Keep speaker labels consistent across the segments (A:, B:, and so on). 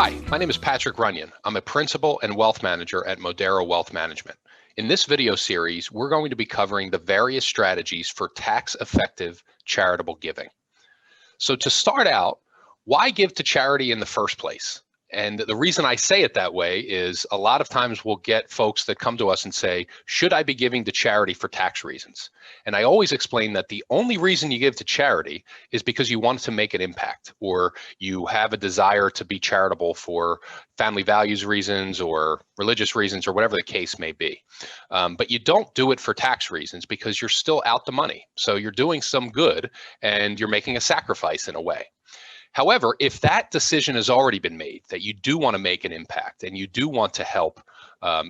A: Hi, my name is Patrick Runyen. I'm a principal and wealth manager at Modero Wealth Management. In this video series, we're going to be covering the various strategies for tax-effective charitable giving. So to start out, why give to charity in the first place? And the reason I say it that way is a lot of times we'll get folks that come to us and say, should I be giving to charity for tax reasons? And I always explain that the only reason you give to charity is because you want to make an impact, or you have a desire to be charitable for family values reasons or religious reasons or whatever the case may be. But you don't do it for tax reasons because you're still out the money. So you're doing some good and you're making a sacrifice in a way. However, if that decision has already been made, that you do want to make an impact and you do want to help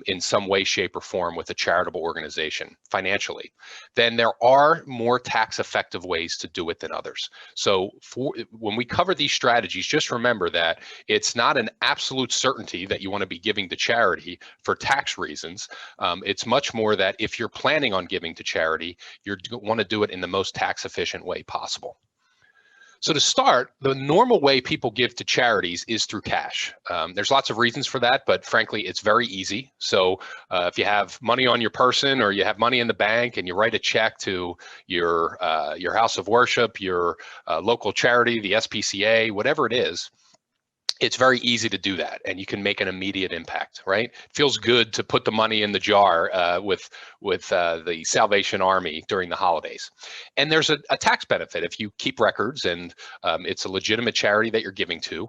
A: in some way, shape, or form with a charitable organization financially, then there are more tax effective ways to do it than others. So when we cover these strategies, just remember that it's not an absolute certainty that you want to be giving to charity for tax reasons. It's much more that if you're planning on giving to charity, you want to do it in the most tax efficient way possible. So to start, the normal way people give to charities is through cash. There's lots of reasons for that, but frankly, it's very easy. So if you have money on your person or you have money in the bank and you write a check to your house of worship, your local charity, the SPCA, whatever it is, it's very easy to do that, and you can make an immediate impact, right? It feels good to put the money in the jar with the Salvation Army during the holidays. And there's a tax benefit. If you keep records and it's a legitimate charity that you're giving to,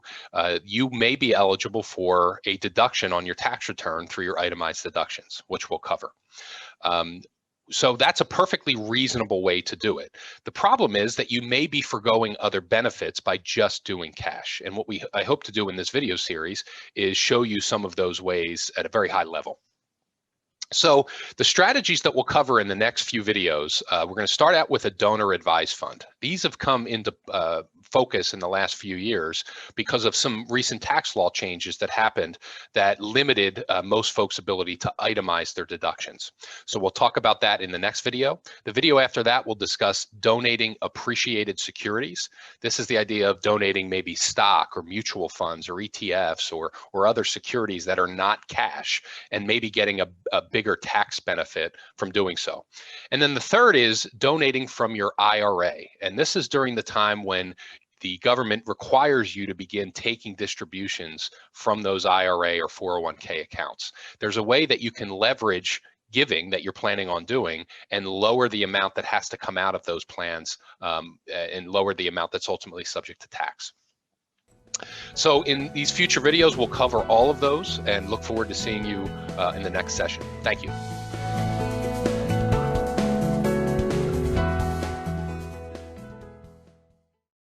A: you may be eligible for a deduction on your tax return through your itemized deductions, which we'll cover. So that's a perfectly reasonable way to do it. The problem is that you may be forgoing other benefits by just doing cash. And what I hope to do in this video series is show you some of those ways at a very high level. So the strategies that we'll cover in the next few videos, we're going to start out with a donor advised fund. These have come into focus in the last few years because of some recent tax law changes that happened that limited most folks' ability to itemize their deductions. So we'll talk about that in the next video. The video after that will discuss donating appreciated securities. This is the idea of donating maybe stock or mutual funds or ETFs or other securities that are not cash, and maybe getting a bigger tax benefit from doing so. And then the third is donating from your IRA. And this is during the time when the government requires you to begin taking distributions from those IRA or 401k accounts. There's a way that you can leverage giving that you're planning on doing and lower the amount that has to come out of those plans and lower the amount that's ultimately subject to tax. So in these future videos, we'll cover all of those and look forward to seeing you in the next session. Thank you.